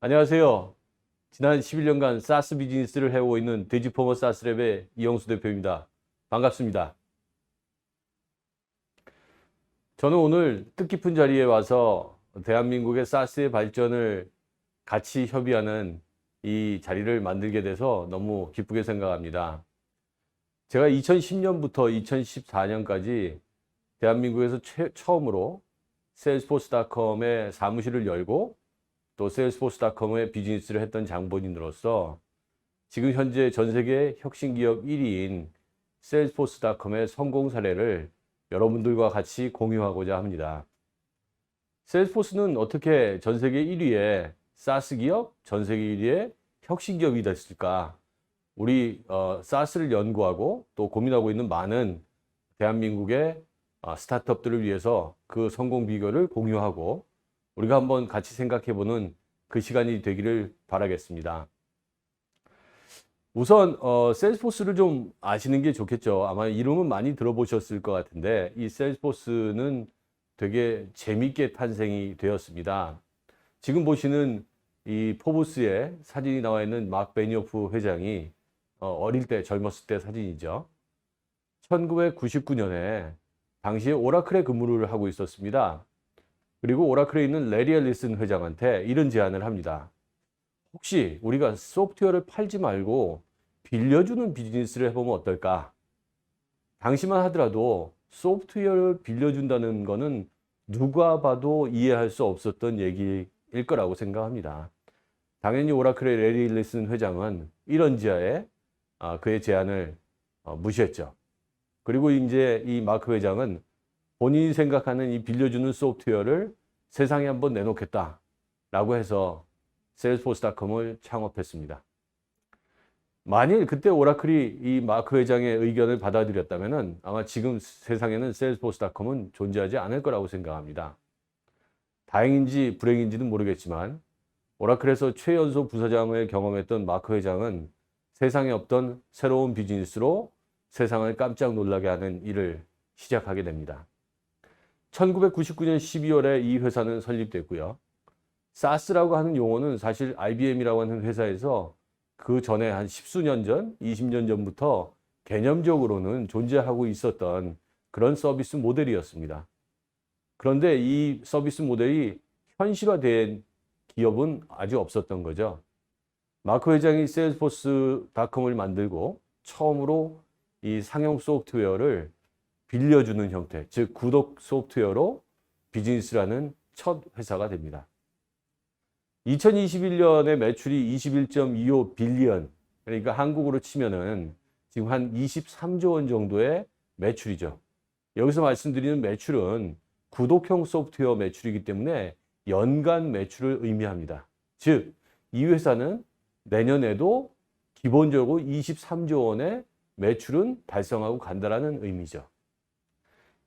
안녕하세요. 지난 11년간 사스 비즈니스를 해오고 있는 돼지포머 사스랩의 이영수 대표입니다. 반갑습니다. 저는 오늘 뜻깊은 자리에 와서 대한민국의 사스의 발전을 같이 협의하는 이 자리를 만들게 돼서 너무 기쁘게 생각합니다. 제가 2010년부터 2014년까지 대한민국에서 처음으로 세일스포스닷컴의 사무실을 열고 또 세일스포스닷컴의 비즈니스를 했던 장본인으로서 지금 현재 전 세계 혁신기업 1위인 세일스포스닷컴의 성공 사례를 여러분들과 같이 공유하고자 합니다. 세일스포스는 어떻게 전 세계 1위의 사스 기업, 전 세계 1위의 혁신기업이 됐을까? 우리 사스를 연구하고 또 고민하고 있는 많은 대한민국의 스타트업들을 위해서 그 성공 비결을 공유하고 우리가 한번 같이 생각해보는 그 시간이 되기를 바라겠습니다. 우선 세일스포스를 좀 아시는 게 좋겠죠. 아마 이름은 많이 들어보셨을 것 같은데 이 세일스포스는 되게 재밌게 탄생이 되었습니다. 지금 보시는 이 포브스의 사진이 나와 있는 마크 베니오프 회장이 어릴 때 젊었을 때 사진이죠. 1999년에 당시에 오라클에 근무를 하고 있었습니다. 그리고 오라클에 있는 레리 앨리슨 회장한테 이런 제안을 합니다. 혹시 우리가 소프트웨어를 팔지 말고 빌려주는 비즈니스를 해보면 어떨까? 당시만 하더라도 소프트웨어를 빌려준다는 거는 누가 봐도 이해할 수 없었던 얘기일 거라고 생각합니다. 당연히 오라클의 레리 앨리슨 회장은 이런 지하에 그의 제안을 무시했죠. 그리고 이제 이 마크 회장은 본인이 생각하는 이 빌려주는 소프트웨어를 세상에 한번 내놓겠다라고 해서 세일스포스닷컴을 창업했습니다. 만일 그때 오라클이 이 마크 회장의 의견을 받아들였다면 아마 지금 세상에는 세일스포스닷컴은 존재하지 않을 거라고 생각합니다. 다행인지 불행인지는 모르겠지만 오라클에서 최연소 부사장을 경험했던 마크 회장은 세상에 없던 새로운 비즈니스로 세상을 깜짝 놀라게 하는 일을 시작하게 됩니다. 1999년 12월에 이 회사는 설립됐고요. 사스라고 하는 용어는 사실 IBM이라고 하는 회사에서 그 전에 한 십수년 전, 20년 전부터 개념적으로는 존재하고 있었던 그런 서비스 모델이었습니다. 그런데 이 서비스 모델이 현실화된 기업은 아주 없었던 거죠. 마크 회장이 세일스포스닷컴을 만들고 처음으로 이 상용 소프트웨어를 빌려주는 형태, 즉 구독 소프트웨어로 비즈니스라는 첫 회사가 됩니다. 2021년에 매출이 21.25 빌리언, 그러니까 한국으로 치면은 지금 한 23조 원 정도의 매출이죠. 여기서 말씀드리는 매출은 구독형 소프트웨어 매출이기 때문에 연간 매출을 의미합니다. 즉, 이 회사는 내년에도 기본적으로 23조 원의 매출은 달성하고 간다라는 의미죠.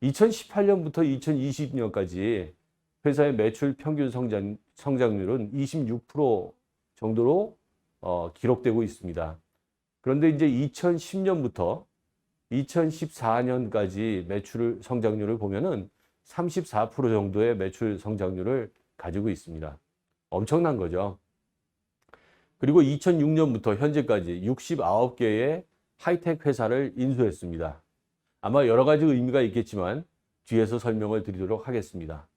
2018년부터 2020년까지 회사의 매출 평균 성장률은 26% 정도로 기록되고 있습니다. 그런데 이제 2010년부터 2014년까지 매출 성장률을 보면은 34% 정도의 매출 성장률을 가지고 있습니다. 엄청난 거죠. 그리고 2006년부터 현재까지 69개의 하이텍 회사를 인수했습니다. 아마 여러 가지 의미가 있겠지만 뒤에서 설명을 드리도록 하겠습니다.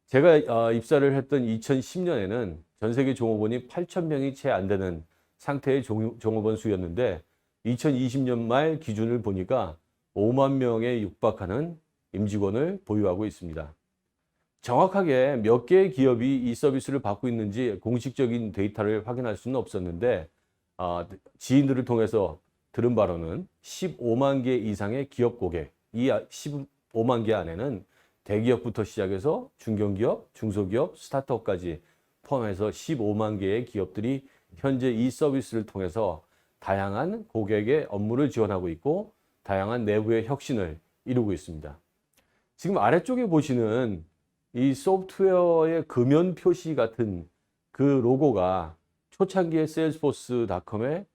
제가 입사를 했던 2010년에는 전 세계 종업원이 8,000명이 채 안 되는 상태의 종업원 수였는데 2020년 말 기준을 보니까 5만 명에 육박하는 임직원을 보유하고 있습니다. 정확하게 몇 개의 기업이 이 서비스를 받고 있는지 공식적인 데이터를 확인할 수는 없었는데 지인들을 통해서 들은 바로는 15만 개 이상의 기업 고객, 이 15만 개 안에는 대기업부터 시작해서 중견기업, 중소기업, 스타트업까지 포함해서 15만 개의 기업들이 현재 이 서비스를 통해서 다양한 고객의 업무를 지원하고 있고 다양한 내부의 혁신을 이루고 있습니다. 지금 아래쪽에 보시는 이 소프트웨어의 금연 표시 같은 그 로고가 초창기의 세일스포스닷컴의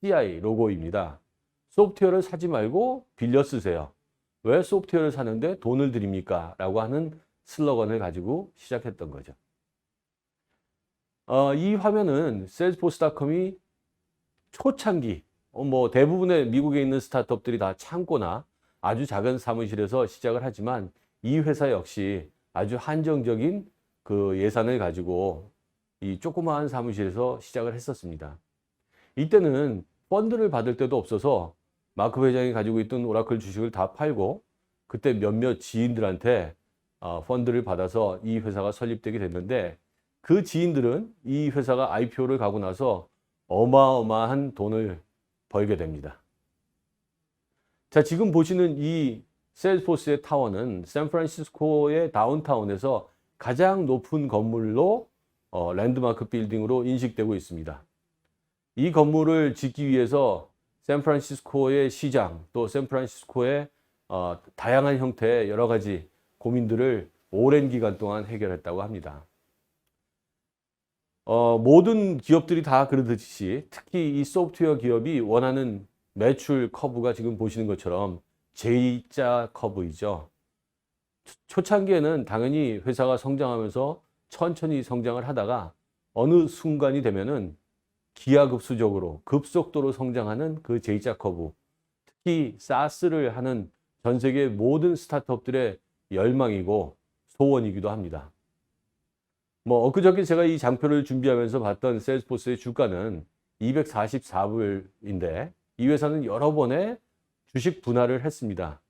CI 로고입니다. 소프트웨어를 사지 말고 빌려 쓰세요. 왜 소프트웨어를 사는데 돈을 드립니까? 라고 하는 슬로건을 가지고 시작했던 거죠. 이 화면은 salesforce.com이 초창기, 뭐 대부분의 미국에 있는 스타트업들이 다 창고나 아주 작은 사무실에서 시작을 하지만 이 회사 역시 아주 한정적인 그 예산을 가지고 이 조그마한 사무실에서 시작을 했었습니다. 이때는 펀드를 받을 때도 없어서 마크 회장이 가지고 있던 오라클 주식을 다 팔고 그때 몇몇 지인들한테 펀드를 받아서 이 회사가 설립되게 됐는데 그 지인들은 이 회사가 IPO를 가고 나서 어마어마한 돈을 벌게 됩니다. 자, 지금 보시는 이 세일즈포스의 타워는 샌프란시스코의 다운타운에서 가장 높은 건물로 랜드마크 빌딩으로 인식되고 있습니다. 이 건물을 짓기 위해서 샌프란시스코의 시장 또 샌프란시스코의 다양한 형태의 여러 가지 고민들을 오랜 기간 동안 해결했다고 합니다. 모든 기업들이 다 그러듯이 특히 이 소프트웨어 기업이 원하는 매출 커브가 지금 보시는 것처럼 J자 커브이죠. 초창기에는 당연히 회사가 성장하면서 천천히 성장을 하다가 어느 순간이 되면은 기하급수적으로 급속도로 성장하는 그 J자 커브, 특히 SaaS를 하는 전 세계 모든 스타트업들의 열망이고 소원이기도 합니다. 뭐 엊그저께 제가 이 장표를 준비하면서 봤던 세일즈포스의 주가는 244불인데 이 회사는 여러 번의 주식 분할을 했습니다.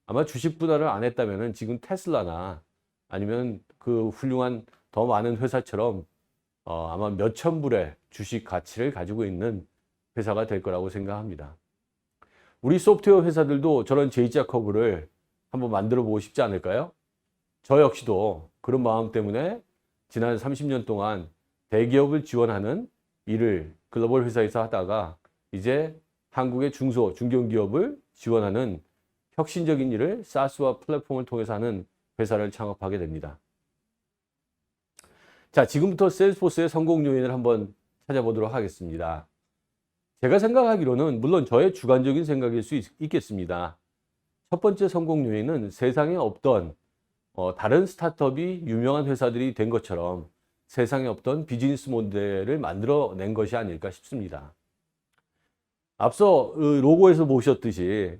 아마 주식 분할을 안 했다면 지금 테슬라나 아니면 그 훌륭한 더 많은 회사처럼 아마 몇천 불의 주식 가치를 가지고 있는 회사가 될 거라고 생각합니다. 우리 소프트웨어 회사들도 저런 J자 커브를 한번 만들어 보고 싶지 않을까요? 저 역시도 그런 마음 때문에 지난 30년 동안 대기업을 지원하는 일을 글로벌 회사에서 하다가 이제 한국의 중소, 중견기업을 지원하는 혁신적인 일을 SaaS와 플랫폼을 통해서 하는 회사를 창업하게 됩니다. 자, 지금부터 세일즈포스의 성공 요인을 한번 찾아보도록 하겠습니다. 제가 생각하기로는 물론 저의 주관적인 생각일 수 있겠습니다. 첫 번째 성공 요인은 세상에 없던 다른 스타트업이 유명한 회사들이 된 것처럼 세상에 없던 비즈니스 모델을 만들어낸 것이 아닐까 싶습니다. 앞서 로고에서 보셨듯이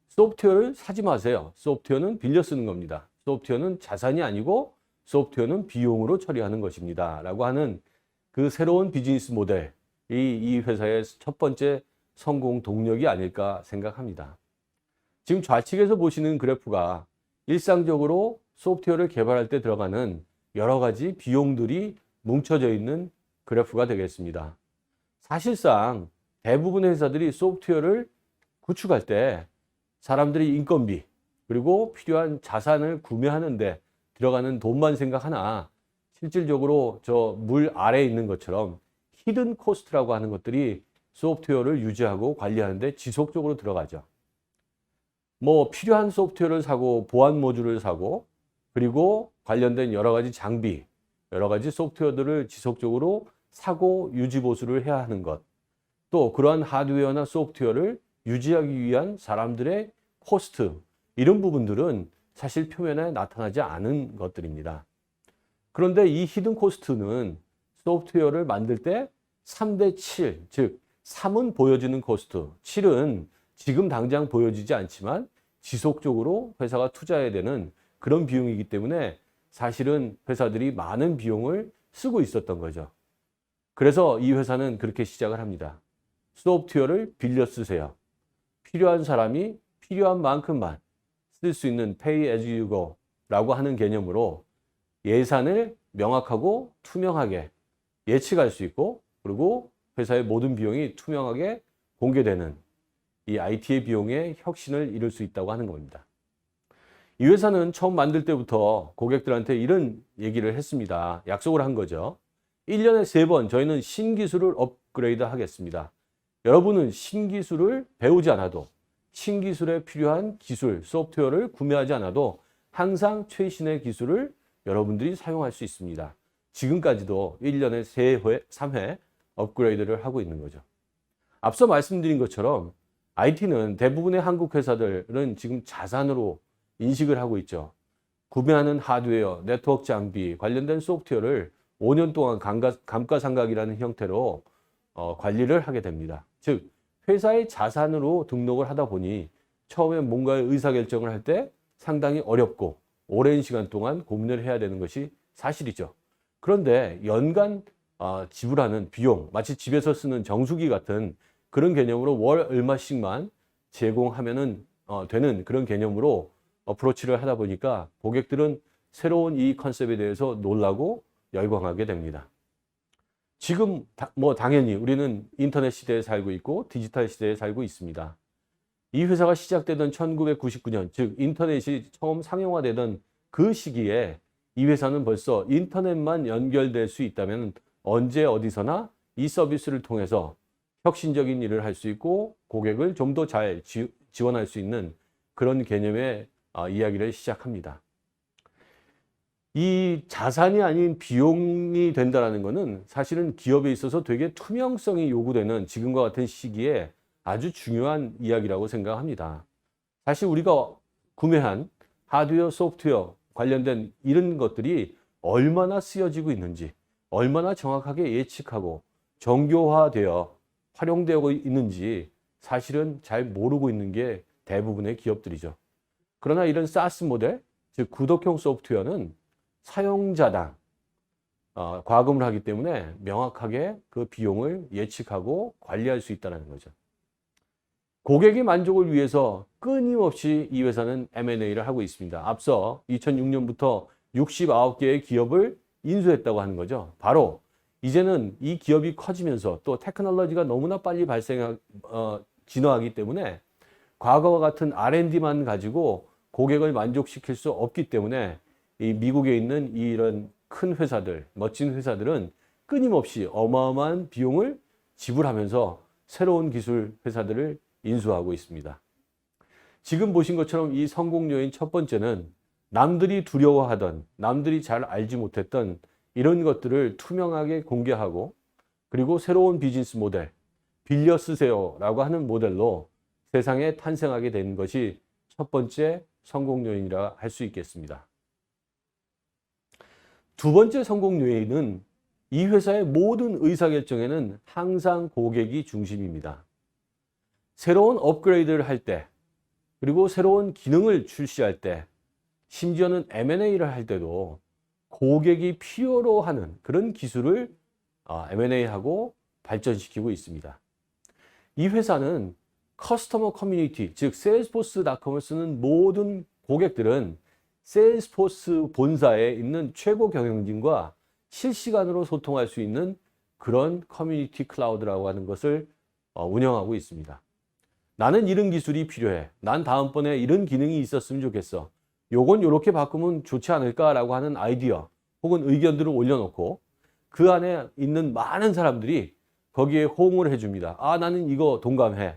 소프트웨어를 사지 마세요. 소프트웨어는 빌려 쓰는 겁니다. 소프트웨어는 자산이 아니고 소프트웨어는 비용으로 처리하는 것입니다. 라고 하는 그 새로운 비즈니스 모델이 이 회사의 첫 번째 성공 동력이 아닐까 생각합니다. 지금 좌측에서 보시는 그래프가 일상적으로 소프트웨어를 개발할 때 들어가는 여러 가지 비용들이 뭉쳐져 있는 그래프가 되겠습니다. 사실상 대부분의 회사들이 소프트웨어를 구축할 때 사람들이 인건비 그리고 필요한 자산을 구매하는데 들어가는 돈만 생각하나 실질적으로 저 물 아래에 있는 것처럼 히든 코스트라고 하는 것들이 소프트웨어를 유지하고 관리하는데 지속적으로 들어가죠. 뭐 필요한 소프트웨어를 사고 보안 모듈을 사고 그리고 관련된 여러 가지 장비, 여러 가지 소프트웨어들을 지속적으로 사고 유지 보수를 해야 하는 것. 또 그러한 하드웨어나 소프트웨어를 유지하기 위한 사람들의 코스트, 이런 부분들은 사실 표면에 나타나지 않은 것들입니다. 그런데 이 히든 코스트는 소프트웨어를 만들 때 3대 7, 즉 3은 보여지는 코스트, 7은 지금 당장 보여지지 않지만 지속적으로 회사가 투자해야 되는 그런 비용이기 때문에 사실은 회사들이 많은 비용을 쓰고 있었던 거죠. 그래서 이 회사는 그렇게 시작을 합니다. 소프트웨어를 빌려 쓰세요. 필요한 사람이 필요한 만큼만 쓸 수 있는 pay as you go 라고 하는 개념으로 예산을 명확하고 투명하게 예측할 수 있고 그리고 회사의 모든 비용이 투명하게 공개되는 이 IT의 비용의 혁신을 이룰 수 있다고 하는 겁니다. 이 회사는 처음 만들 때부터 고객들한테 이런 얘기를 했습니다. 약속을 한 거죠. 1년에 3번 저희는 신기술을 업그레이드 하겠습니다. 여러분은 신기술을 배우지 않아도 신기술에 필요한 기술, 소프트웨어를 구매하지 않아도 항상 최신의 기술을 여러분들이 사용할 수 있습니다. 지금까지도 1년에 3회 업그레이드를 하고 있는 거죠. 앞서 말씀드린 것처럼 IT는 대부분의 한국 회사들은 지금 자산으로 인식을 하고 있죠. 구매하는 하드웨어, 네트워크 장비, 관련된 소프트웨어를 5년 동안 감가상각이라는 형태로 관리를 하게 됩니다. 즉 회사의 자산으로 등록을 하다 보니 처음에 뭔가의 의사결정을 할 때 상당히 어렵고 오랜 시간 동안 고민을 해야 되는 것이 사실이죠. 그런데 연간 지불하는 비용, 마치 집에서 쓰는 정수기 같은 그런 개념으로 월 얼마씩만 제공하면은 되는 그런 개념으로 어프로치를 하다 보니까 고객들은 새로운 이 컨셉에 대해서 놀라고 열광하게 됩니다. 지금 뭐 당연히 우리는 인터넷 시대에 살고 있고 디지털 시대에 살고 있습니다. 이 회사가 시작되던 1999년, 즉 인터넷이 처음 상용화되던 그 시기에 이 회사는 벌써 인터넷만 연결될 수 있다면 언제 어디서나 이 서비스를 통해서 혁신적인 일을 할 수 있고 고객을 좀 더 잘 지원할 수 있는 그런 개념의 이야기를 시작합니다. 이 자산이 아닌 비용이 된다는 것은 사실은 기업에 있어서 되게 투명성이 요구되는 지금과 같은 시기에 아주 중요한 이야기라고 생각합니다. 사실 우리가 구매한 하드웨어, 소프트웨어 관련된 이런 것들이 얼마나 쓰여지고 있는지, 얼마나 정확하게 예측하고 정교화되어 활용되고 있는지 사실은 잘 모르고 있는 게 대부분의 기업들이죠. 그러나 이런 SaaS 모델, 즉 구독형 소프트웨어는 사용자당 과금을 하기 때문에 명확하게 그 비용을 예측하고 관리할 수 있다는 거죠. 고객의 만족을 위해서 끊임없이 이 회사는 M&A를 하고 있습니다. 앞서 2006년부터 69개의 기업을 인수했다고 하는 거죠. 바로 이제는 이 기업이 커지면서 또 테크놀로지가 너무나 빨리 진화하기 때문에 과거와 같은 R&D만 가지고 고객을 만족시킬 수 없기 때문에 이 미국에 있는 이런 큰 회사들, 멋진 회사들은 끊임없이 어마어마한 비용을 지불하면서 새로운 기술 회사들을 인수하고 있습니다. 지금 보신 것처럼 이 성공 요인 첫 번째는 남들이 두려워하던, 남들이 잘 알지 못했던 이런 것들을 투명하게 공개하고 그리고 새로운 비즈니스 모델, 빌려 쓰세요라고 하는 모델로 세상에 탄생하게 된 것이 첫 번째 성공 요인이라 할 수 있겠습니다. 두 번째 성공 요인은 이 회사의 모든 의사결정에는 항상 고객이 중심입니다. 새로운 업그레이드를 할 때, 그리고 새로운 기능을 출시할 때, 심지어는 M&A를 할 때도 고객이 필요로 하는 그런 기술을 M&A하고 발전시키고 있습니다. 이 회사는 커스터머 커뮤니티, 즉 세일스포스닷컴을 쓰는 모든 고객들은 세일스포스 본사에 있는 최고 경영진과 실시간으로 소통할 수 있는 그런 커뮤니티 클라우드라고 하는 것을 운영하고 있습니다. 나는 이런 기술이 필요해. 난 다음번에 이런 기능이 있었으면 좋겠어. 요건 이렇게 바꾸면 좋지 않을까라고 하는 아이디어 혹은 의견들을 올려놓고 그 안에 있는 많은 사람들이 거기에 호응을 해줍니다. 나는 이거 동감해.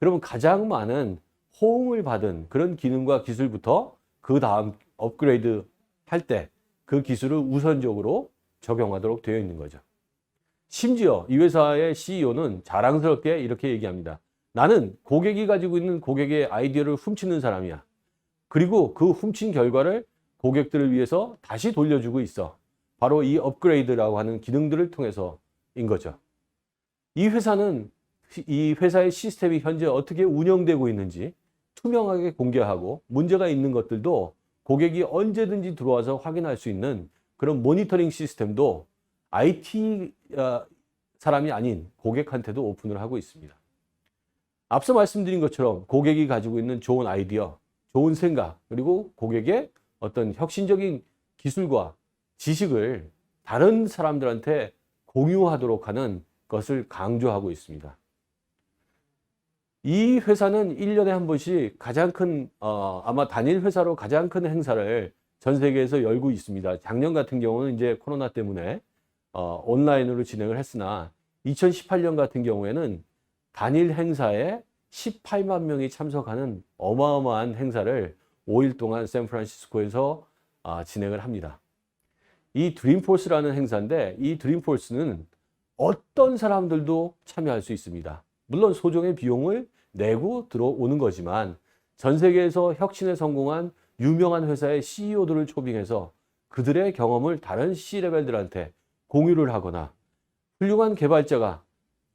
그러면 가장 많은 호응을 받은 그런 기능과 기술부터 그 다음 업그레이드 할 때 그 기술을 우선적으로 적용하도록 되어 있는 거죠. 심지어 이 회사의 CEO는 자랑스럽게 이렇게 얘기합니다. 나는 고객이 가지고 있는 고객의 아이디어를 훔치는 사람이야. 그리고 그 훔친 결과를 고객들을 위해서 다시 돌려주고 있어. 바로 이 업그레이드라고 하는 기능들을 통해서인 거죠. 이 회사의 시스템이 현재 어떻게 운영되고 있는지 투명하게 공개하고 문제가 있는 것들도 고객이 언제든지 들어와서 확인할 수 있는 그런 모니터링 시스템도 IT 사람이 아닌 고객한테도 오픈을 하고 있습니다. 앞서 말씀드린 것처럼 고객이 가지고 있는 좋은 아이디어, 좋은 생각, 그리고 고객의 어떤 혁신적인 기술과 지식을 다른 사람들한테 공유하도록 하는 것을 강조하고 있습니다. 이 회사는 1년에 한 번씩 가장 큰, 아마 단일 회사로 가장 큰 행사를 전 세계에서 열고 있습니다. 작년 같은 경우는 이제 코로나 때문에 온라인으로 진행을 했으나 2018년 같은 경우에는 단일 행사에 18만 명이 참석하는 어마어마한 행사를 5일 동안 샌프란시스코에서 진행을 합니다. 이 드림포스라는 행사인데 이 드림포스는 어떤 사람들도 참여할 수 있습니다. 물론 소정의 비용을 내고 들어오는 거지만 전 세계에서 혁신에 성공한 유명한 회사의 CEO들을 초빙해서 그들의 경험을 다른 C레벨들한테 공유를 하거나 훌륭한 개발자가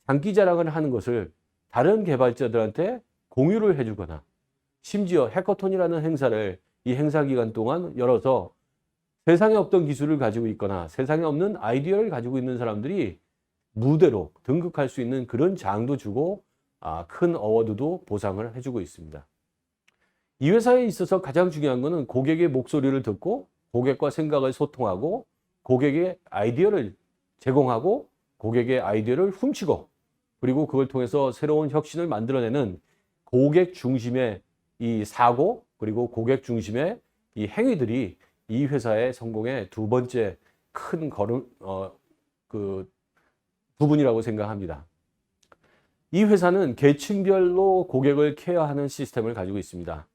장기 자랑을 하는 것을 다른 개발자들한테 공유를 해주거나 심지어 해커톤이라는 행사를 이 행사 기간 동안 열어서 세상에 없던 기술을 가지고 있거나 세상에 없는 아이디어를 가지고 있는 사람들이 무대로 등극할 수 있는 그런 장도 주고 큰 어워드도 보상을 해주고 있습니다. 이 회사에 있어서 가장 중요한 것은 고객의 목소리를 듣고 고객과 생각을 소통하고 고객의 아이디어를 제공하고 고객의 아이디어를 훔치고 그리고 그걸 통해서 새로운 혁신을 만들어내는 고객 중심의 이 사고 그리고 고객 중심의 이 행위들이 이 회사의 성공의 두 번째 큰 부분이라고 생각합니다. 이 회사는 계층별로 고객을 케어하는 시스템을 가지고 있습니다.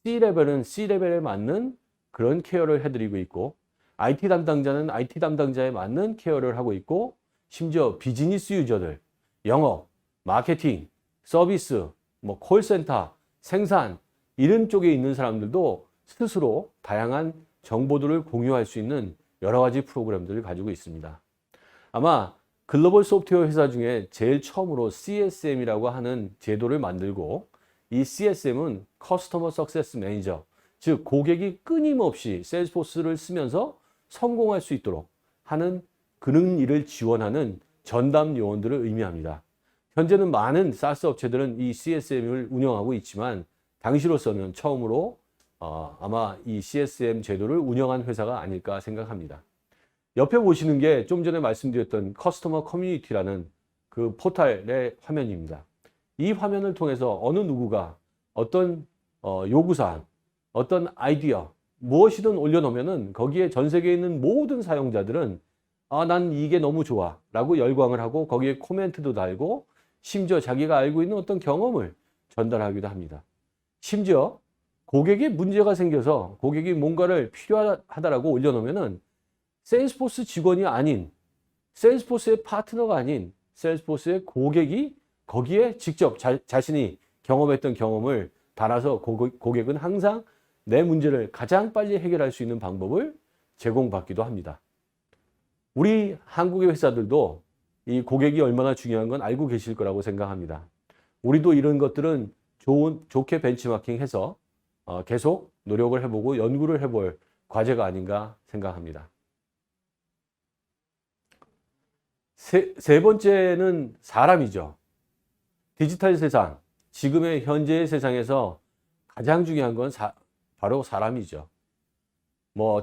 C레벨은 C레벨에 맞는 그런 케어를 해드리고 있고 IT 담당자는 IT 담당자에 맞는 케어를 하고 있고 심지어 비즈니스 유저들, 영업, 마케팅, 서비스, 콜센터, 생산 이런 쪽에 있는 사람들도 스스로 다양한 정보들을 공유할 수 있는 여러 가지 프로그램들을 가지고 있습니다. 아마 글로벌 소프트웨어 회사 중에 제일 처음으로 CSM이라고 하는 제도를 만들고 이 CSM은 커스터머 석세스 매니저, 즉 고객이 끊임없이 세일즈포스를 쓰면서 성공할 수 있도록 하는 그런 일을 지원하는 전담 요원들을 의미합니다. 현재는 많은 SaaS 업체들은 이 CSM을 운영하고 있지만 당시로서는 처음으로 아마 이 CSM 제도를 운영한 회사가 아닐까 생각합니다. 옆에 보시는 게 좀 전에 말씀드렸던 커스터머 커뮤니티라는 그 포털의 화면입니다. 이 화면을 통해서 어느 누구가 어떤 요구사항, 어떤 아이디어, 무엇이든 올려놓으면은 거기에 전 세계에 있는 모든 사용자들은 난 이게 너무 좋아 라고 열광을 하고 거기에 코멘트도 달고 심지어 자기가 알고 있는 어떤 경험을 전달하기도 합니다. 심지어 고객이 문제가 생겨서 고객이 뭔가를 필요하다라고 올려놓으면은 세일즈포스 직원이 아닌 세일즈포스의 파트너가 아닌 세일즈포스의 고객이 거기에 직접 자신이 경험했던 경험을 달아서 고객은 항상 내 문제를 가장 빨리 해결할 수 있는 방법을 제공받기도 합니다. 우리 한국의 회사들도 이 고객이 얼마나 중요한 건 알고 계실 거라고 생각합니다. 우리도 이런 것들은 좋게 벤치마킹해서 계속 노력을 해보고 연구를 해볼 과제가 아닌가 생각합니다. 세 번째는 사람이죠. 디지털 세상, 지금의 현재의 세상에서 가장 중요한 건 바로 사람이죠.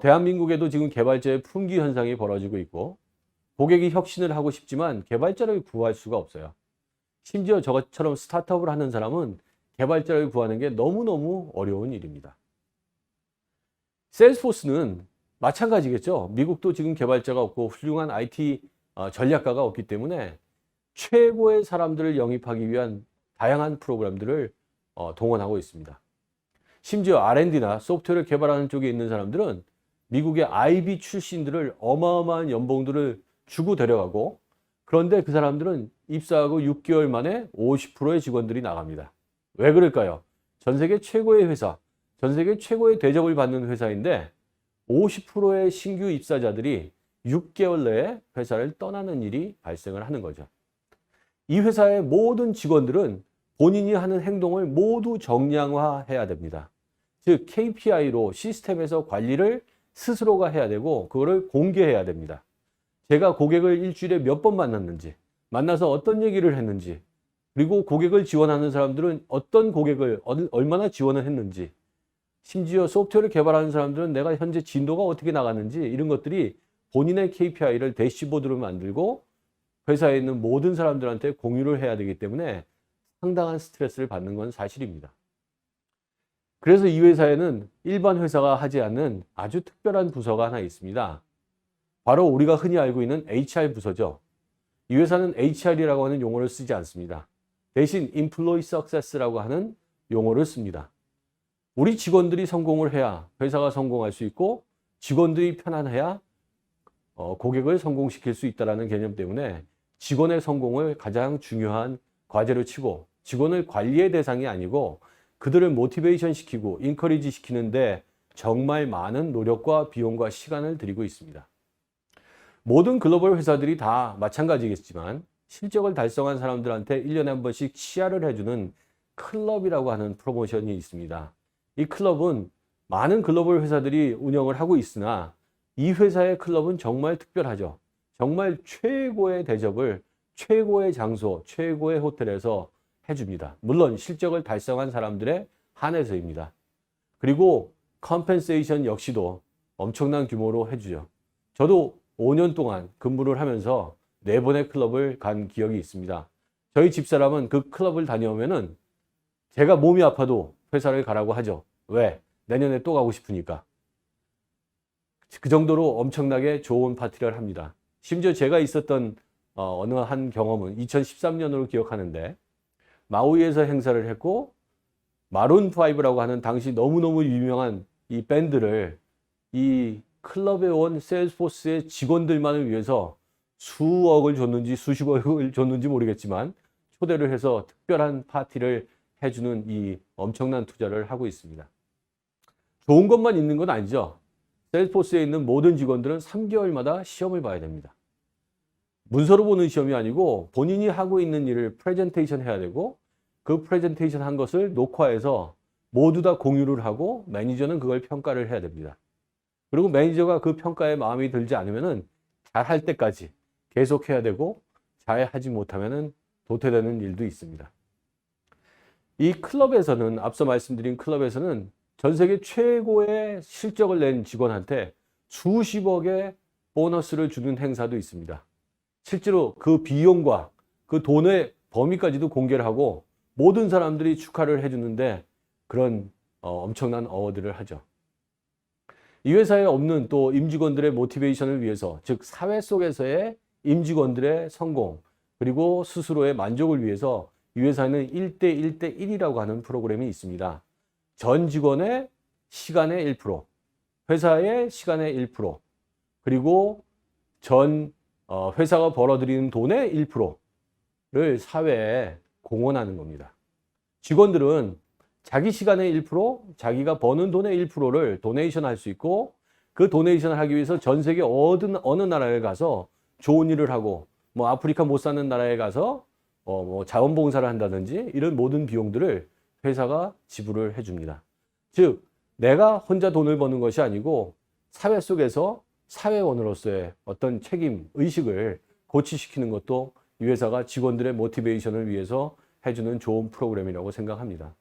대한민국에도 지금 개발자의 품귀 현상이 벌어지고 있고 고객이 혁신을 하고 싶지만 개발자를 구할 수가 없어요. 심지어 저처럼 스타트업을 하는 사람은 개발자를 구하는 게 너무너무 어려운 일입니다. 세일즈포스는 마찬가지겠죠. 미국도 지금 개발자가 없고 훌륭한 IT 전략가가 없기 때문에 최고의 사람들을 영입하기 위한 다양한 프로그램들을 동원하고 있습니다. 심지어 R&D나 소프트웨어를 개발하는 쪽에 있는 사람들은 미국의 IB 출신들을 어마어마한 연봉들을 주고 데려가고 그런데 그 사람들은 입사하고 6개월 만에 50%의 직원들이 나갑니다. 왜 그럴까요? 전 세계 최고의 회사, 전 세계 최고의 대접을 받는 회사인데 50%의 신규 입사자들이 6개월 내에 회사를 떠나는 일이 발생을 하는 거죠. 이 회사의 모든 직원들은 본인이 하는 행동을 모두 정량화해야 됩니다. 즉 KPI로 시스템에서 관리를 스스로가 해야 되고 그거를 공개해야 됩니다. 제가 고객을 일주일에 몇 번 만났는지, 만나서 어떤 얘기를 했는지, 그리고 고객을 지원하는 사람들은 어떤 고객을 얼마나 지원을 했는지, 심지어 소프트웨어를 개발하는 사람들은 내가 현재 진도가 어떻게 나갔는지 이런 것들이 본인의 KPI를 대시보드로 만들고 회사에 있는 모든 사람들한테 공유를 해야 되기 때문에 상당한 스트레스를 받는 건 사실입니다. 그래서 이 회사에는 일반 회사가 하지 않는 아주 특별한 부서가 하나 있습니다. 바로 우리가 흔히 알고 있는 HR 부서죠. 이 회사는 HR이라고 하는 용어를 쓰지 않습니다. 대신 Employee Success라고 하는 용어를 씁니다. 우리 직원들이 성공을 해야 회사가 성공할 수 있고 직원들이 편안해야 고객을 성공시킬 수 있다는 개념 때문에 직원의 성공을 가장 중요한 과제로 치고 직원을 관리의 대상이 아니고 그들을 모티베이션 시키고 인커리지 시키는데 정말 많은 노력과 비용과 시간을 들이고 있습니다. 모든 글로벌 회사들이 다 마찬가지겠지만 실적을 달성한 사람들한테 1년에 한 번씩 시야를 해주는 클럽이라고 하는 프로모션이 있습니다. 이 클럽은 많은 글로벌 회사들이 운영을 하고 있으나 이 회사의 클럽은 정말 특별하죠. 정말 최고의 대접을 최고의 장소, 최고의 호텔에서 해줍니다. 물론 실적을 달성한 사람들에 한해서입니다. 그리고 컴펜세이션 역시도 엄청난 규모로 해주죠. 저도 5년 동안 근무를 하면서 4번의 클럽을 간 기억이 있습니다. 저희 집사람은 그 클럽을 다녀오면은 제가 몸이 아파도 회사를 가라고 하죠. 왜? 내년에 또 가고 싶으니까. 그 정도로 엄청나게 좋은 파티를 합니다. 심지어 제가 있었던 어느 한 경험은 2013년으로 기억하는데 마우이에서 행사를 했고 마룬5라고 하는 당시 너무너무 유명한 이 밴드를 이 클럽에 온 세일즈포스의 직원들만을 위해서 수억을 줬는지 수십억을 줬는지 모르겠지만 초대를 해서 특별한 파티를 해주는 이 엄청난 투자를 하고 있습니다. 좋은 것만 있는 건 아니죠. 세일즈포스에 있는 모든 직원들은 3개월마다 시험을 봐야 됩니다. 문서로 보는 시험이 아니고 본인이 하고 있는 일을 프레젠테이션 해야 되고 그 프레젠테이션 한 것을 녹화해서 모두 다 공유를 하고 매니저는 그걸 평가를 해야 됩니다. 그리고 매니저가 그 평가에 마음이 들지 않으면은 잘할 때까지 계속 해야 되고 잘하지 못하면은 도태되는 일도 있습니다. 이 클럽에서는 앞서 말씀드린 클럽에서는 전 세계 최고의 실적을 낸 직원한테 수십억의 보너스를 주는 행사도 있습니다. 실제로 그 비용과 그 돈의 범위까지도 공개를 하고 모든 사람들이 축하를 해주는데 그런 엄청난 어워드를 하죠. 이 회사에 없는 또 임직원들의 모티베이션을 위해서, 즉 사회 속에서의 임직원들의 성공 그리고 스스로의 만족을 위해서 이 회사에는 1대1대1이라고 하는 프로그램이 있습니다. 전 직원의 시간의 1%, 회사의 시간의 1%, 그리고 전 회사가 벌어들이는 돈의 1%를 사회에 공헌하는 겁니다. 직원들은 자기 시간의 1%, 자기가 버는 돈의 1%를 도네이션 할 수 있고 그 도네이션을 하기 위해서 전 세계 어느 나라에 가서 좋은 일을 하고 뭐 아프리카 못 사는 나라에 가서 뭐 자원봉사를 한다든지 이런 모든 비용들을 회사가 지불을 해줍니다. 즉 내가 혼자 돈을 버는 것이 아니고 사회 속에서 사회원으로서의 어떤 책임, 의식을 고취시키는 것도 이 회사가 직원들의 모티베이션을 위해서 해주는 좋은 프로그램이라고 생각합니다.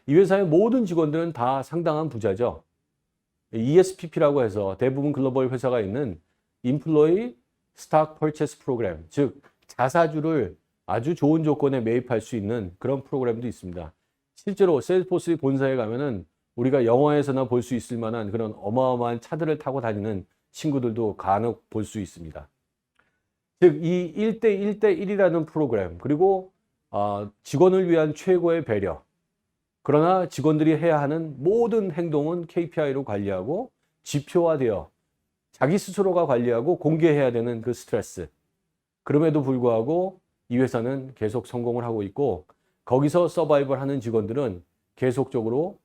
이 회사의 모든 직원들은 다 상당한 부자죠. ESPP라고 해서 대부분 글로벌 회사가 있는 Employee Stock Purchase Program, 즉 자사주를 아주 좋은 조건에 매입할 수 있는 그런 프로그램도 있습니다. 실제로 세일즈포스 본사에 가면은 우리가 영화에서나 볼 수 있을 만한 그런 어마어마한 차들을 타고 다니는 친구들도 간혹 볼 수 있습니다. 즉 이 1대1대1이라는 프로그램, 그리고 직원을 위한 최고의 배려, 그러나 직원들이 해야 하는 모든 행동은 KPI로 관리하고 지표화되어 자기 스스로가 관리하고 공개해야 되는 그 스트레스. 그럼에도 불구하고 이 회사는 계속 성공을 하고 있고 거기서 서바이벌 하는 직원들은 계속적으로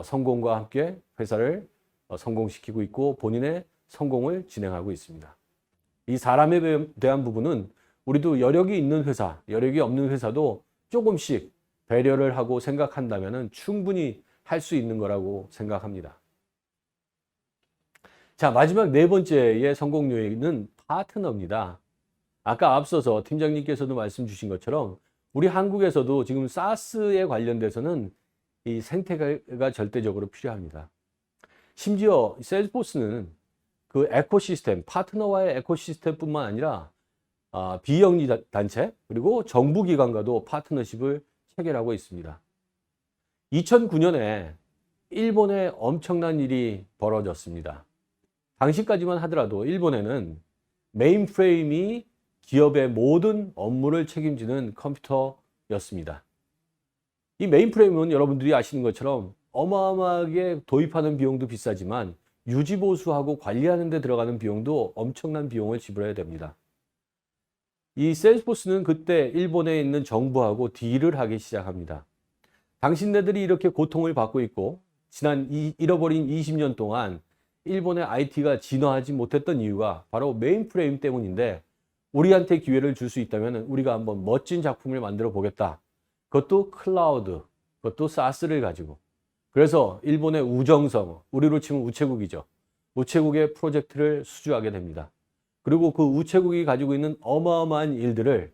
성공과 함께 회사를 성공시키고 있고 본인의 성공을 진행하고 있습니다. 이 사람에 대한 부분은 우리도 여력이 있는 회사, 여력이 없는 회사도 조금씩 배려를 하고 생각한다면 충분히 할 수 있는 거라고 생각합니다. 자, 마지막 4번째의 성공 요인은 파트너입니다. 아까 앞서서 팀장님께서도 말씀 주신 것처럼 우리 한국에서도 지금 사스에 관련돼서는 이 생태계가 절대적으로 필요합니다. 심지어 세일즈포스는 그 에코시스템, 파트너와의 에코시스템뿐만 아니라 비영리 단체 그리고 정부기관과도 파트너십을 체결하고 있습니다. 2009년에 일본에 엄청난 일이 벌어졌습니다. 당시까지만 하더라도 일본에는 메인프레임이 기업의 모든 업무를 책임지는 컴퓨터였습니다. 이 메인프레임은 여러분들이 아시는 것처럼 어마어마하게 도입하는 비용도 비싸지만 유지보수하고 관리하는 데 들어가는 비용도 엄청난 비용을 지불해야 됩니다. 이 세일즈포스는 그때 일본에 있는 정부하고 딜을 하기 시작합니다. 당신네들이 이렇게 고통을 받고 있고 지난 잃어버린 20년 동안 일본의 IT가 진화하지 못했던 이유가 바로 메인프레임 때문인데, 우리한테 기회를 줄 수 있다면 우리가 한번 멋진 작품을 만들어 보겠다. 그것도 클라우드, 그것도 사스를 가지고. 그래서 일본의 우정성, 우리로 치면 우체국이죠. 우체국의 프로젝트를 수주하게 됩니다. 그리고 그 우체국이 가지고 있는 어마어마한 일들을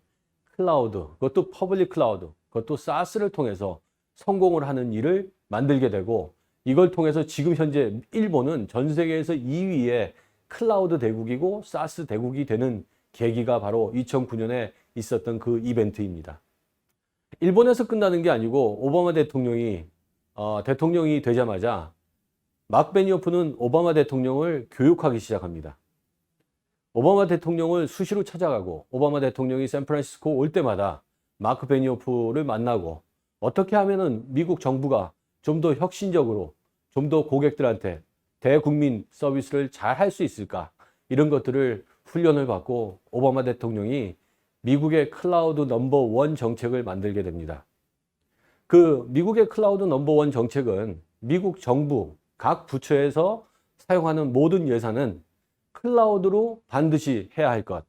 클라우드, 그것도 퍼블릭 클라우드, 그것도 사스를 통해서 성공을 하는 일을 만들게 되고, 이걸 통해서 지금 현재 일본은 전 세계에서 2위의 클라우드 대국이고 사스 대국이 되는 계기가 바로 2009년에 있었던 그 이벤트입니다. 일본에서 끝나는 게 아니고 오바마 대통령이 되자마자 마크 베니오프는 오바마 대통령을 교육하기 시작합니다. 오바마 대통령을 수시로 찾아가고, 오바마 대통령이 샌프란시스코 올 때마다 마크 베니오프를 만나고, 어떻게 하면은 미국 정부가 좀 더 혁신적으로, 좀 더 고객들한테 대국민 서비스를 잘 할 수 있을까, 이런 것들을 훈련을 받고 오바마 대통령이 미국의 클라우드 넘버1 정책을 만들게 됩니다. 그 미국의 클라우드 넘버1 정책은 미국 정부 각 부처에서 사용하는 모든 예산은 클라우드로 반드시 해야 할 것,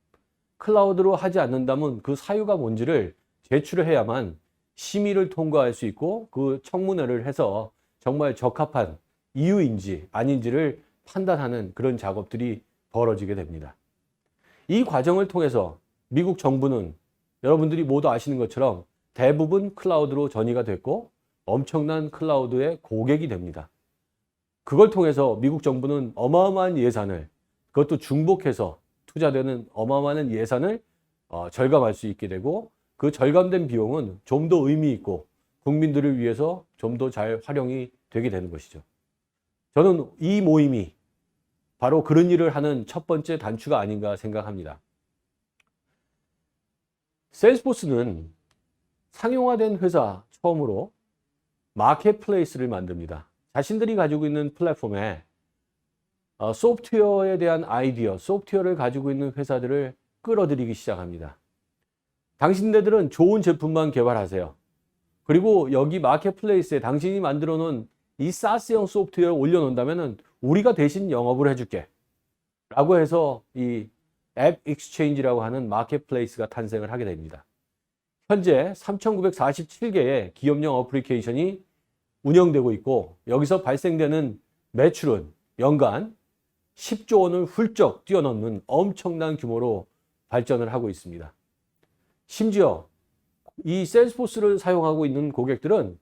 클라우드로 하지 않는다면 그 사유가 뭔지를 제출을 해야만 심의를 통과할 수 있고, 그 청문회를 해서 정말 적합한 이유인지 아닌지를 판단하는 그런 작업들이 벌어지게 됩니다. 이 과정을 통해서 미국 정부는 여러분들이 모두 아시는 것처럼 대부분 클라우드로 전이가 됐고 엄청난 클라우드의 고객이 됩니다. 그걸 통해서 미국 정부는 어마어마한 예산을, 그것도 중복해서 투자되는 어마어마한 예산을 절감할 수 있게 되고, 그 절감된 비용은 좀 더 의미 있고 국민들을 위해서 좀 더 잘 활용이 되게 되는 것이죠. 저는 이 모임이 바로 그런 일을 하는 첫 번째 단추가 아닌가 생각합니다. 세일스포스는 상용화된 회사 처음으로 마켓플레이스를 만듭니다. 자신들이 가지고 있는 플랫폼에 소프트웨어에 대한 아이디어, 소프트웨어를 가지고 있는 회사들을 끌어들이기 시작합니다. 당신네들은 좋은 제품만 개발하세요. 그리고 여기 마켓플레이스에 당신이 만들어 놓은 이 사스형 소프트웨어를 올려놓는다면 우리가 대신 영업을 해줄게 라고 해서 이 앱 익스체인지라고 하는 마켓플레이스가 탄생을 하게 됩니다. 현재 3,947개의 기업용 어플리케이션이 운영되고 있고, 여기서 발생되는 매출은 연간 10조 원을 훌쩍 뛰어넘는 엄청난 규모로 발전을 하고 있습니다. 심지어 이 세일스포스를 사용하고 있는 고객들은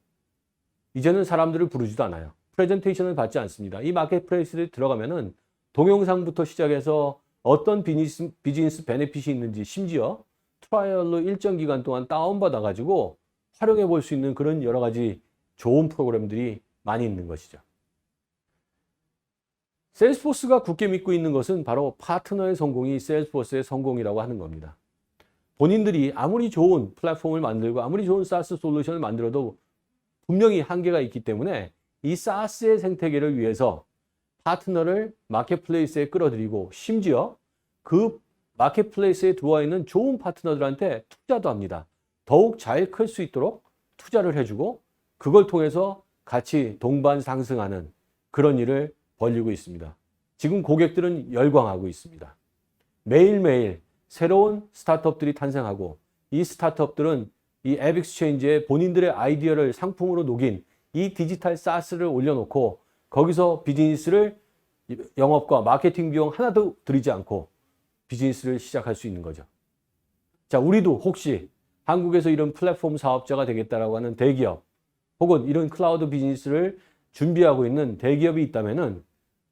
이제는 사람들을 부르지도 않아요. 프레젠테이션을 받지 않습니다. 이 마켓플레이스에 들어가면은 동영상부터 시작해서 어떤 비즈니스 베네핏이 있는지, 심지어 트라이얼로 일정 기간 동안 다운받아 가지고 활용해 볼 수 있는 그런 여러 가지 좋은 프로그램들이 많이 있는 것이죠. 세일스포스가 굳게 믿고 있는 것은 바로 파트너의 성공이 세일스포스의 성공이라고 하는 겁니다. 본인들이 아무리 좋은 플랫폼을 만들고 아무리 좋은 사스 솔루션을 만들어도 분명히 한계가 있기 때문에 이 사스의 생태계를 위해서 파트너를 마켓플레이스에 끌어들이고, 심지어 그 마켓플레이스에 들어와 있는 좋은 파트너들한테 투자도 합니다. 더욱 잘 클 수 있도록 투자를 해주고, 그걸 통해서 같이 동반 상승하는 그런 일을 벌이고 있습니다. 지금 고객들은 열광하고 있습니다. 매일매일 새로운 스타트업들이 탄생하고, 이 스타트업들은 이 앱 익스체인지에 본인들의 아이디어를 상품으로 녹인 이 디지털 사스를 올려놓고 거기서 비즈니스를, 영업과 마케팅 비용 하나도 들이지 않고 비즈니스를 시작할 수 있는 거죠. 자, 우리도 혹시 한국에서 이런 플랫폼 사업자가 되겠다라고 하는 대기업, 혹은 이런 클라우드 비즈니스를 준비하고 있는 대기업이 있다면은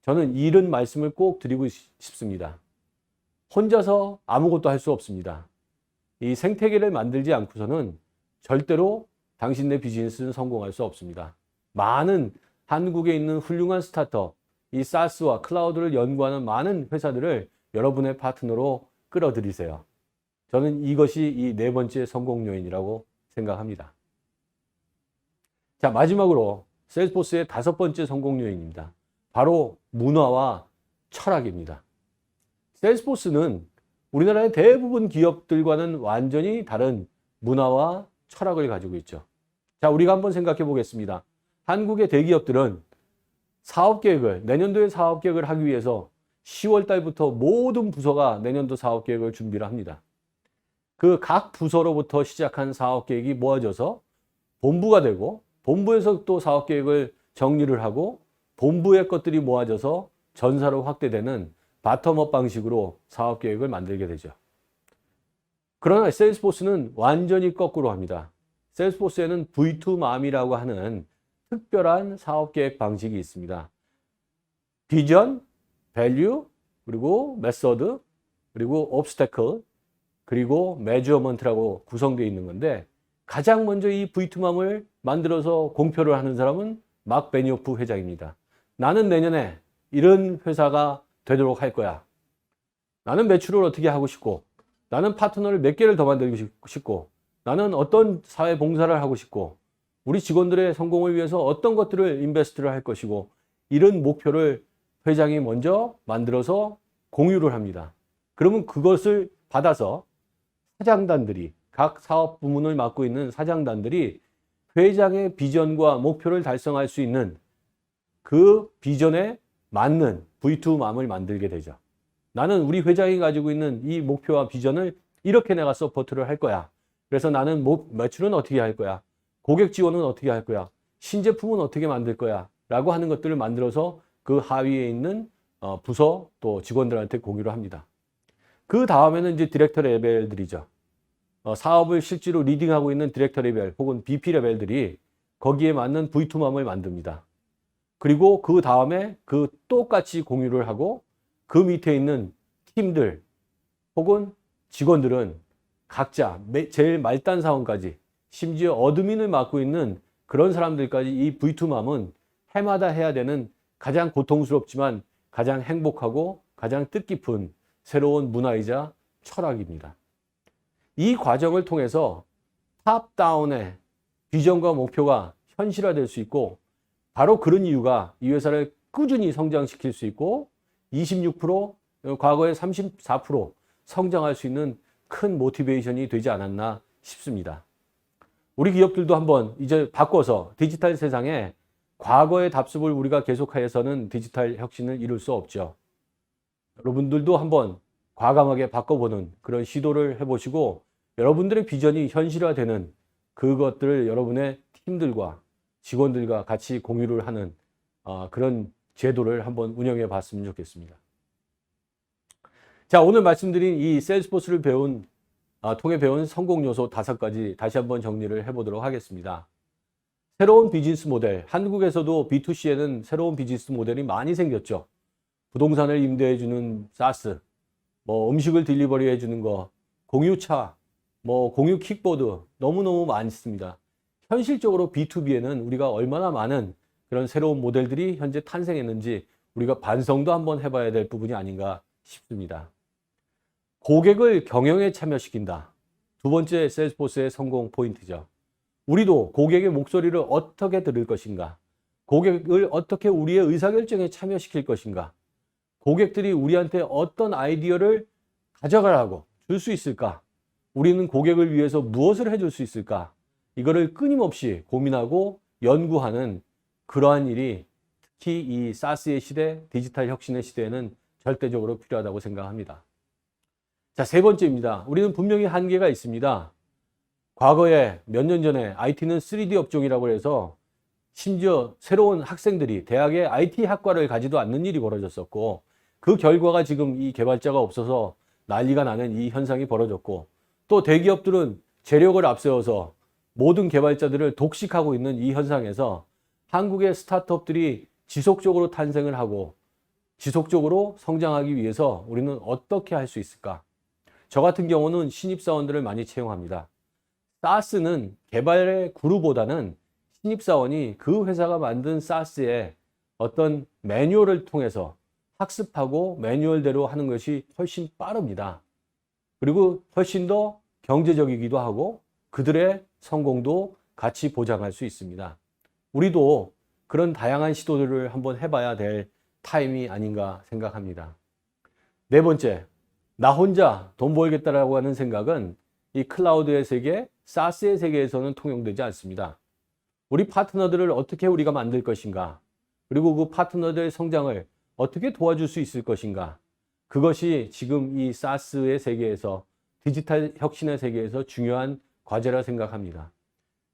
저는 이런 말씀을 꼭 드리고 싶습니다. 혼자서 아무것도 할 수 없습니다. 이 생태계를 만들지 않고서는 절대로 당신네 비즈니스는 성공할 수 없습니다. 많은 한국에 있는 훌륭한 스타트업, 이 사스와 클라우드를 연구하는 많은 회사들을 여러분의 파트너로 끌어들이세요. 저는 이것이 이 네 번째 성공 요인이라고 생각합니다. 자, 마지막으로 세일스포스의 다섯 번째 성공 요인입니다. 바로 문화와 철학입니다. 세일스포스는 우리나라의 대부분 기업들과는 완전히 다른 문화와 철학을 가지고 있죠. 자, 우리가 한번 생각해 보겠습니다. 한국의 대기업들은 사업 계획을, 내년도의 사업 계획을 하기 위해서 10월 달부터 모든 부서가 내년도 사업 계획을 준비를 합니다. 그 각 부서로부터 시작한 사업 계획이 모아져서 본부가 되고, 본부에서 또 사업 계획을 정리를 하고, 본부의 것들이 모아져서 전사로 확대되는 바텀업 방식으로 사업 계획을 만들게 되죠. 그러나 세일스포스는 완전히 거꾸로 합니다. 세일스포스에는 V2맘이라고 하는 특별한 사업 계획 방식이 있습니다. 비전, 밸류, 그리고 메서드, 그리고 obstacle, 그리고 measurement라고 구성되어 있는 건데, 가장 먼저 이 V2맘을 만들어서 공표를 하는 사람은 막 베니오프 회장입니다. 나는 내년에 이런 회사가 되도록 할 거야. 나는 매출을 어떻게 하고 싶고, 나는 파트너를 몇 개를 더 만들고 싶고, 나는 어떤 사회 봉사를 하고 싶고, 우리 직원들의 성공을 위해서 어떤 것들을 인베스트를 할 것이고, 이런 목표를 회장이 먼저 만들어서 공유를 합니다. 그러면 그것을 받아서 사장단들이, 각 사업 부문을 맡고 있는 사장단들이 회장의 비전과 목표를 달성할 수 있는 그 비전에 맞는 V2맘을 만들게 되죠. 나는 우리 회장이 가지고 있는 이 목표와 비전을 이렇게 내가 서포트를 할 거야. 그래서 나는 매출은 어떻게 할 거야. 고객 지원은 어떻게 할 거야. 신제품은 어떻게 만들 거야. 라고 하는 것들을 만들어서 그 하위에 있는 부서 또 직원들한테 공유를 합니다. 그 다음에는 이제 디렉터 레벨들이죠. 사업을 실제로 리딩하고 있는 디렉터 레벨 혹은 BP 레벨들이 거기에 맞는 V2맘을 만듭니다. 그리고 그 다음에 그 똑같이 공유를 하고 그 밑에 있는 팀들 혹은 직원들은 각자 제일 말단 사원까지 심지어 어드민을 맡고 있는 그런 사람들까지 이 V2맘은 해마다 해야 되는 가장 고통스럽지만 가장 행복하고 가장 뜻깊은 새로운 문화이자 철학입니다. 이 과정을 통해서 탑다운의 비전과 목표가 현실화될 수 있고, 바로 그런 이유가 이 회사를 꾸준히 성장시킬 수 있고 26%, 과거에 34% 성장할 수 있는 큰 모티베이션이 되지 않았나 싶습니다. 우리 기업들도 한번 이제 바꿔서 디지털 세상에 과거의 답습을 우리가 계속해서는 디지털 혁신을 이룰 수 없죠. 여러분들도 한번 과감하게 바꿔보는 그런 시도를 해보시고, 여러분들의 비전이 현실화되는 그것들을 여러분의 팀들과 직원들과 같이 공유를 하는 그런 제도를 한번 운영해 봤으면 좋겠습니다. 자, 오늘 말씀드린 이 세일스포스를 통해 배운 성공 요소 5가지 다시 한번 정리를 해보도록 하겠습니다. 새로운 비즈니스 모델, 한국에서도 B2C에는 새로운 비즈니스 모델이 많이 생겼죠. 부동산을 임대해주는 사스, 음식을 딜리버리 해주는 거, 공유차, 공유 킥보드 너무너무 많습니다. 현실적으로 B2B에는 우리가 얼마나 많은 그런 새로운 모델들이 현재 탄생했는지 우리가 반성도 한번 해봐야 될 부분이 아닌가 싶습니다. 고객을 경영에 참여시킨다. 두 번째 세일스포스의 성공 포인트죠. 우리도 고객의 목소리를 어떻게 들을 것인가? 고객을 어떻게 우리의 의사결정에 참여시킬 것인가? 고객들이 우리한테 어떤 아이디어를 가져가라고 줄 수 있을까? 우리는 고객을 위해서 무엇을 해줄 수 있을까? 이거를 끊임없이 고민하고 연구하는 그러한 일이 특히 이 사스의 시대, 디지털 혁신의 시대에는 절대적으로 필요하다고 생각합니다. 자, 세 번째입니다. 우리는 분명히 한계가 있습니다. 과거에 몇 년 전에 IT는 3D 업종이라고 해서 심지어 새로운 학생들이 대학에 IT 학과를 가지도 않는 일이 벌어졌었고, 그 결과가 지금 이 개발자가 없어서 난리가 나는 이 현상이 벌어졌고, 또 대기업들은 재력을 앞세워서 모든 개발자들을 독식하고 있는 이 현상에서 한국의 스타트업들이 지속적으로 탄생을 하고 지속적으로 성장하기 위해서 우리는 어떻게 할 수 있을까? 저 같은 경우는 신입사원들을 많이 채용합니다. 사스는 개발의 구루보다는 신입사원이 그 회사가 만든 사스의 어떤 매뉴얼을 통해서 학습하고 매뉴얼대로 하는 것이 훨씬 빠릅니다. 그리고 훨씬 더 경제적이기도 하고 그들의 성공도 같이 보장할 수 있습니다. 우리도 그런 다양한 시도들을 한번 해봐야 될 타임이 아닌가 생각합니다. 네 번째, 나 혼자 돈 벌겠다라고 하는 생각은 이 클라우드의 세계, 사스의 세계에서는 통용되지 않습니다. 우리 파트너들을 어떻게 우리가 만들 것인가? 그리고 그 파트너들의 성장을 어떻게 도와줄 수 있을 것인가. 그것이 지금 이 사스의 세계에서, 디지털 혁신의 세계에서 중요한 과제라 생각합니다.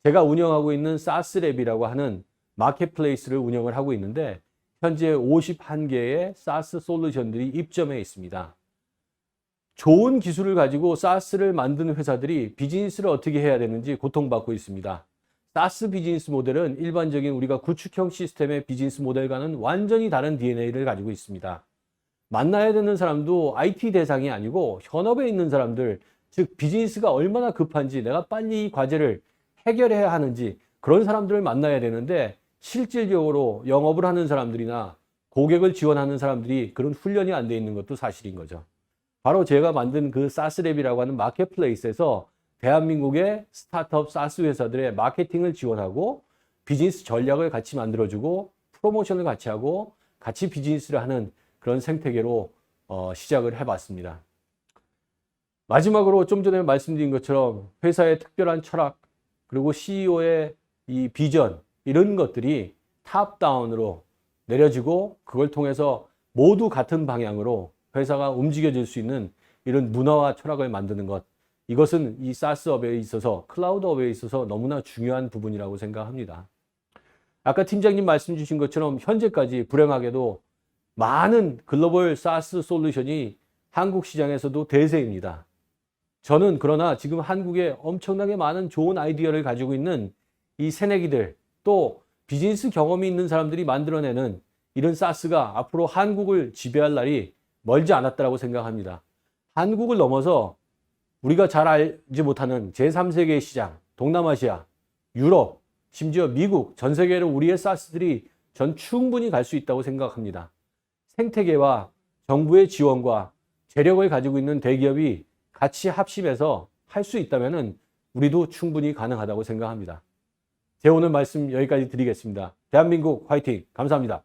제가 운영하고 있는 사스랩이라고 하는 마켓플레이스를 운영을 하고 있는데 현재 51개의 사스 솔루션들이 입점해 있습니다. 좋은 기술을 가지고 사스를 만든 회사들이 비즈니스를 어떻게 해야 되는지 고통받고 있습니다. 사스 비즈니스 모델은 일반적인 우리가 구축형 시스템의 비즈니스 모델과는 완전히 다른 DNA를 가지고 있습니다. 만나야 되는 사람도 IT 대상이 아니고 현업에 있는 사람들, 즉 비즈니스가 얼마나 급한지, 내가 빨리 이 과제를 해결해야 하는지 그런 사람들을 만나야 되는데 실질적으로 영업을 하는 사람들이나 고객을 지원하는 사람들이 그런 훈련이 안 돼 있는 것도 사실인 거죠. 바로 제가 만든 그 사스랩이라고 하는 마켓플레이스에서 대한민국의 스타트업 사스 회사들의 마케팅을 지원하고 비즈니스 전략을 같이 만들어주고 프로모션을 같이 하고 같이 비즈니스를 하는 그런 생태계로 시작을 해봤습니다. 마지막으로 좀 전에 말씀드린 것처럼 회사의 특별한 철학 그리고 CEO의 이 비전 이런 것들이 탑다운으로 내려지고 그걸 통해서 모두 같은 방향으로 회사가 움직여질 수 있는 이런 문화와 철학을 만드는 것, 이것은 이 사스업에 있어서, 클라우드업에 있어서 너무나 중요한 부분이라고 생각합니다. 아까 팀장님 말씀 주신 것처럼 현재까지 불행하게도 많은 글로벌 사스 솔루션이 한국 시장에서도 대세입니다. 저는 그러나 지금 한국에 엄청나게 많은 좋은 아이디어를 가지고 있는 이 새내기들, 또 비즈니스 경험이 있는 사람들이 만들어내는 이런 사스가 앞으로 한국을 지배할 날이 멀지 않았다고 생각합니다. 한국을 넘어서 우리가 잘 알지 못하는 제3세계 시장, 동남아시아, 유럽, 심지어 미국, 전 세계로 우리의 사스들이 전 충분히 갈 수 있다고 생각합니다. 생태계와 정부의 지원과 재력을 가지고 있는 대기업이 같이 합심해서 할 수 있다면 우리도 충분히 가능하다고 생각합니다. 제 오늘 말씀 여기까지 드리겠습니다. 대한민국 화이팅! 감사합니다.